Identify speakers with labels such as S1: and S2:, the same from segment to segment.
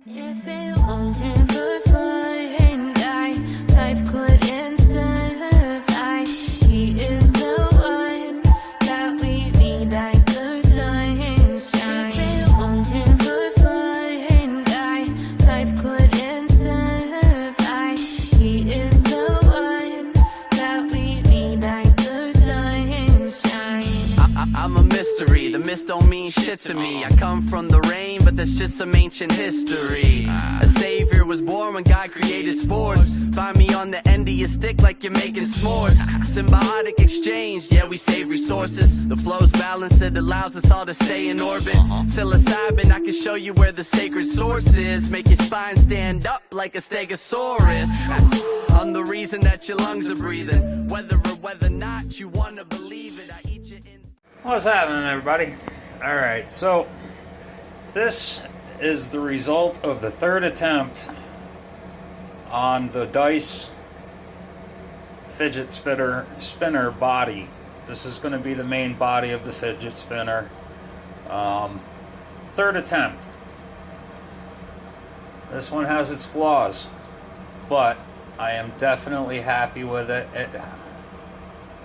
S1: If it wasn't for fun, life couldn't survive. He is the one that we need like the sunshine. If it wasn't for fun, life couldn't survive. He is the one that we need like the sunshine.
S2: I'm a mystery, the mist don't mean shit to me. I come from the rain, but that's just some ancient history. A savior was born when God created spores. Find me on the end of your stick like you're making s'mores. Symbiotic exchange, yeah, we save resources. The flow's balanced, it allows us all to stay in orbit. Psilocybin, I can show you where the sacred source is. Make your spine stand up like a stegosaurus. I'm the reason that your lungs are breathing. Whether or whether not you wanna believe it, I eat you in.
S3: What's happening, everybody? Alright, so this is the result of the third attempt on the dice fidget spinner body. This is going to be the main body of the fidget spinner. Third attempt. This one has its flaws, but I am definitely happy with it.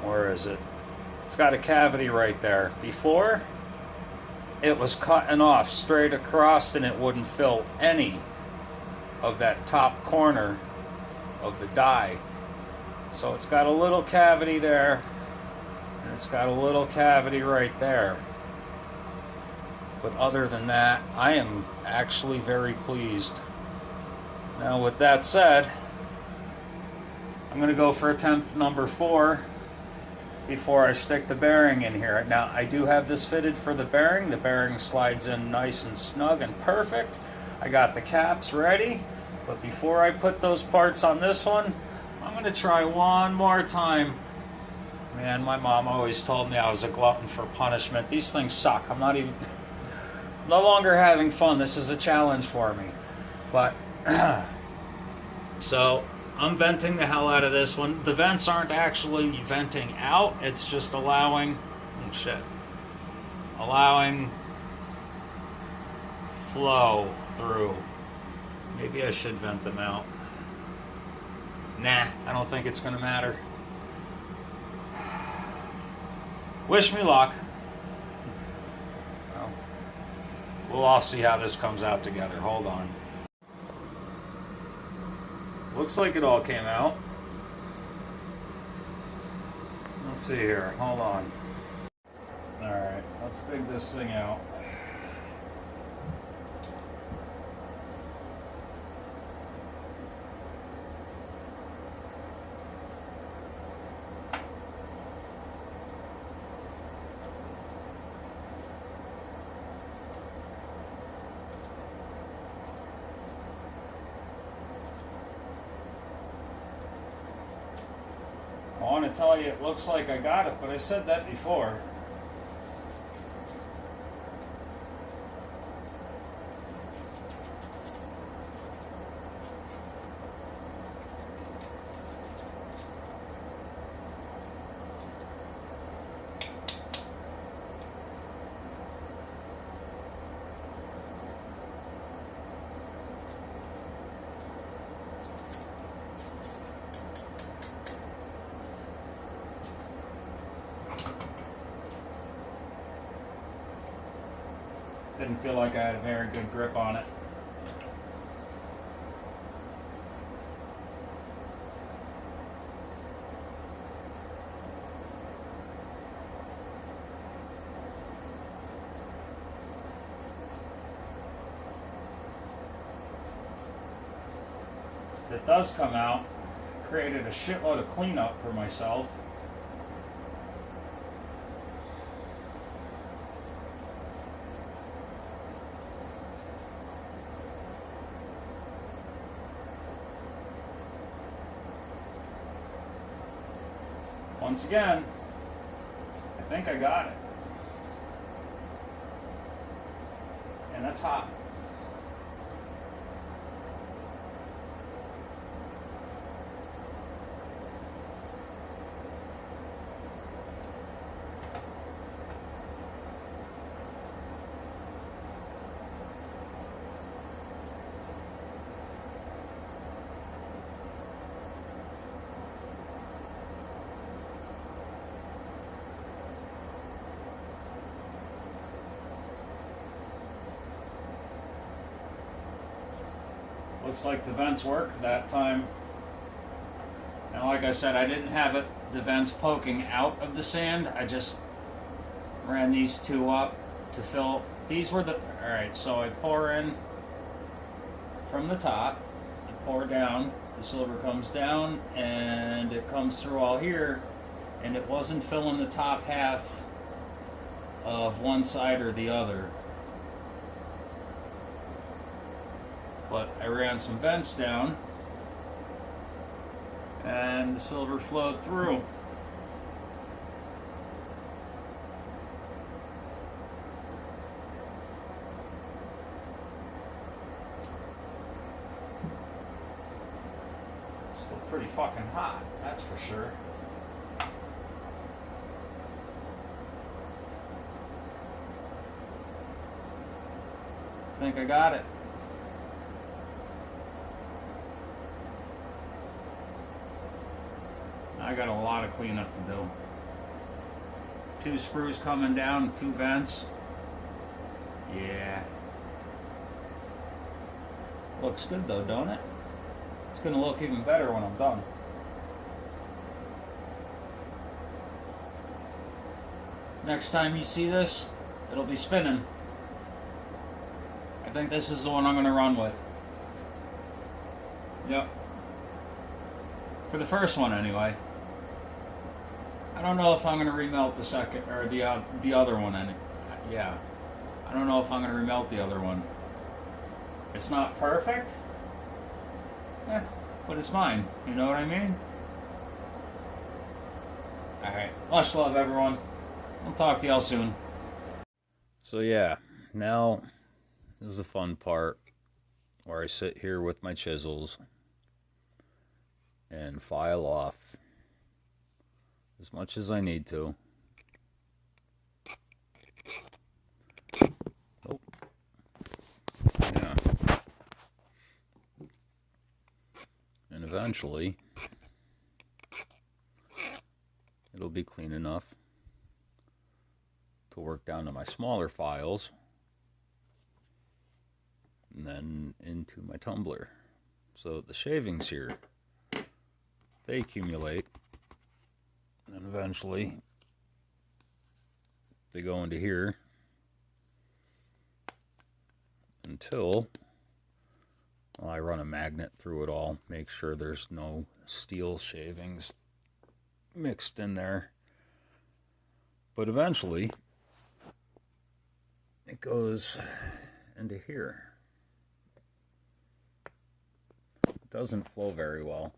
S3: Where is it? It's got a cavity right there. Before, it was cutting off straight across and it wouldn't fill any of that top corner of the die. So it's got a little cavity there, and it's got a little cavity right there. But other than that, I am actually very pleased. Now with that said, I'm going to go for attempt number 4 before I stick the bearing in here. Now, I do have this fitted for the bearing. The bearing slides in nice and snug and perfect. I got the caps ready, but before I put those parts on this one, I'm going to try one more time. Man, my mom always told me I was a glutton for punishment. These things suck. I'm no longer having fun. This is a challenge for me. But, so, I'm venting the hell out of this one. The vents aren't actually venting out. It's just allowing, allowing flow through. Maybe I should vent them out. Nah, I don't think it's going to matter. Wish me luck. Well, we'll all see how this comes out together. Hold on. Looks like it all came out. Let's see here. Hold on. Alright, let's dig this thing out. I want to tell you it looks like I got it, but I said that before. Didn't feel like I had a very good grip on it. If it does come out, I created a shitload of cleanup for myself. Once again, I think I got it. And that's hot. Looks like the vents worked that time. And like I said, I didn't have the vents poking out of the sand. I just ran these two up to fill. These were the, alright, so I pour in from the top, I pour down, the silver comes down, and it comes through all here, and it wasn't filling the top half of one side or the other. But I ran some vents down, and the silver flowed through. Still pretty fucking hot, that's for sure. I think I got it. I got a lot of cleanup to do. 2 screws coming down, 2 vents. Yeah. Looks good though, don't it? It's gonna look even better when I'm done. Next time you see this, it'll be spinning. I think this is the one I'm gonna run with. Yep. For the first one anyway. I don't know if I'm going to remelt the second, or the other one. Yeah. I don't know if I'm going to remelt the other one. It's not perfect. But it's mine. You know what I mean? Alright. Much love, everyone. I'll talk to y'all soon. So yeah, now this is the fun part where I sit here with my chisels and file off as much as I need to. Oh. Yeah. And eventually, it'll be clean enough to work down to my smaller files and then into my tumbler. So the shavings here, they accumulate, and eventually they go into here until, well, I run a magnet through it all, make sure there's no steel shavings mixed in there. But eventually it goes into here. It doesn't flow very well.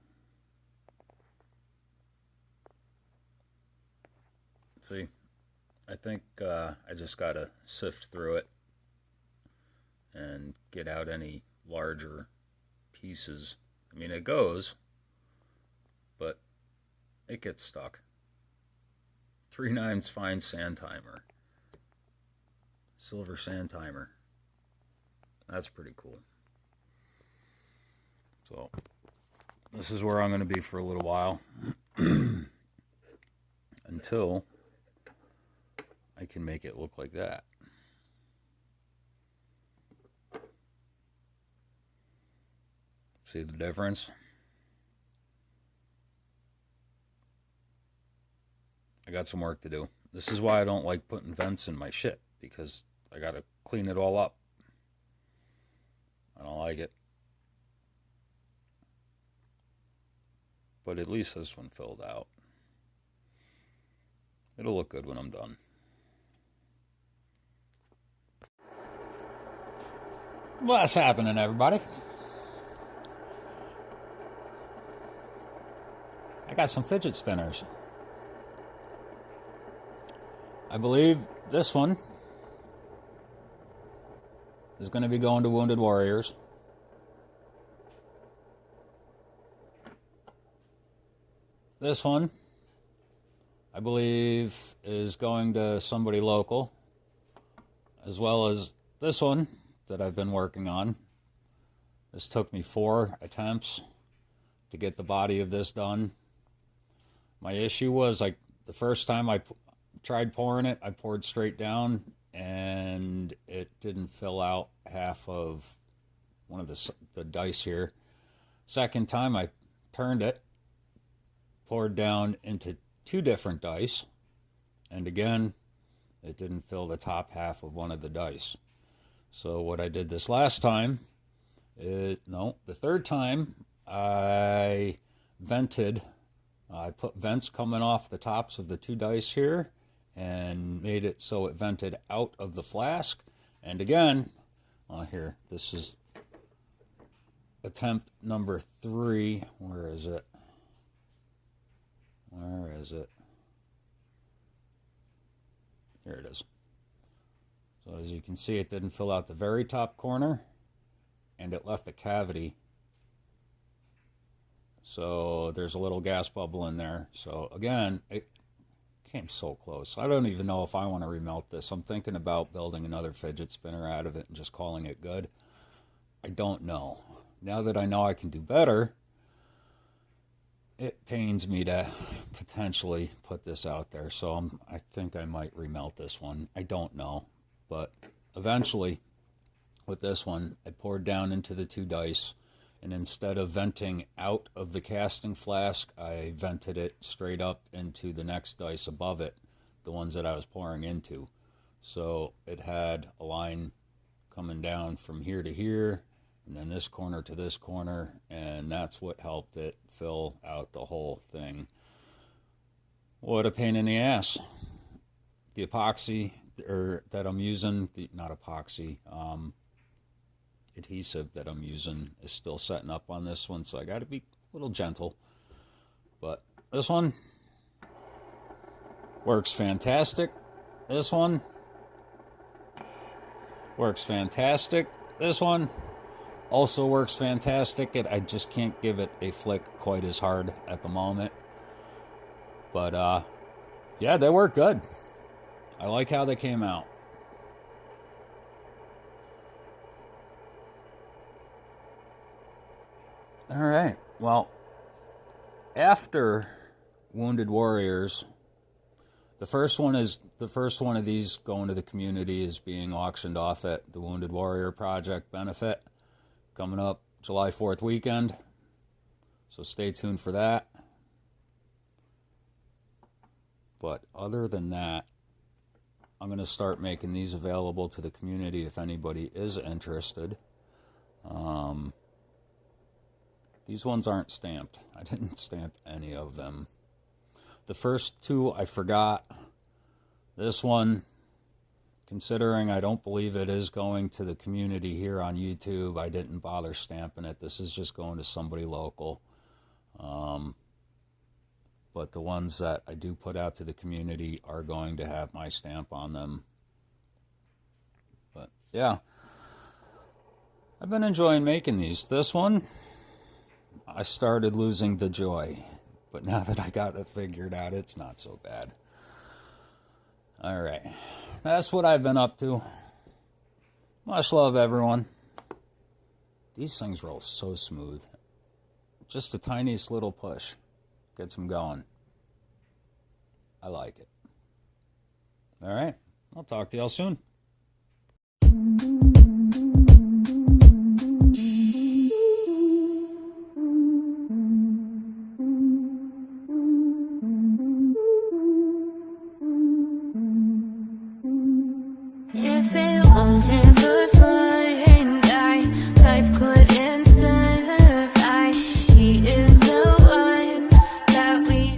S3: See, I think I just gotta sift through it and get out any larger pieces. I mean, it goes, but it gets stuck. 3/9 fine sand timer. Silver sand timer. That's pretty cool. So, this is where I'm going to be for a little while. Until I can make it look like that. See the difference? I got some work to do. This is why I don't like putting vents in my shit, because I gotta clean it all up. I don't like it. But at least this one filled out. It'll look good when I'm done. What's happening, everybody? I got some fidget spinners. I believe this one is going to be going to Wounded Warriors. This one, I believe, is going to somebody local, as well as this one that I've been working on. This took me 4 attempts to get the body of this done. My issue was, like, the first time I tried pouring it, I poured straight down, and it didn't fill out half of one of the dice here. Second time I turned it, poured down into 2 different dice, and again, it didn't fill the top half of one of the dice. So what I did this last time, the third time, I put vents coming off the tops of the 2 dice here and made it so it vented out of the flask. And again, here, this is attempt number 3. Where is it? Where is it? Here it is. So as you can see, it didn't fill out the very top corner, and it left a cavity. So there's a little gas bubble in there. So again, it came so close. I don't even know if I want to remelt this. I'm thinking about building another fidget spinner out of it and just calling it good. I don't know. Now that I know I can do better, it pains me to potentially put this out there. So I think I might remelt this one. I don't know. But eventually, with this one, I poured down into the 2 dice. And instead of venting out of the casting flask, I vented it straight up into the next dice above it, the ones that I was pouring into. So it had a line coming down from here to here, and then this corner to this corner, and that's what helped it fill out the whole thing. What a pain in the ass. The epoxy that I'm using, not epoxy, adhesive that I'm using is still setting up on this one, so I got to be a little gentle. But this one works fantastic. This one works fantastic. This one also works fantastic. I just can't give it a flick quite as hard at the moment. But yeah, they work good. I like how they came out. All right. Well, after Wounded Warriors, the first one of these going to the community is being auctioned off at the Wounded Warrior Project benefit coming up July 4th weekend. So stay tuned for that. But other than that, I'm going to start making these available to the community if anybody is interested. These ones aren't stamped. I didn't stamp any of them. The first 2 I forgot. This one, considering I don't believe it is going to the community here on YouTube, I didn't bother stamping it. This is just going to somebody local. But the ones that I do put out to the community are going to have my stamp on them. But yeah, I've been enjoying making these. This one, I started losing the joy, but now that I got it figured out, it's not so bad. All right, that's what I've been up to. Much love, everyone. These things roll so smooth. Just the tiniest little push gets them going. I like it. All right, I'll talk to y'all soon.
S1: If it wasn't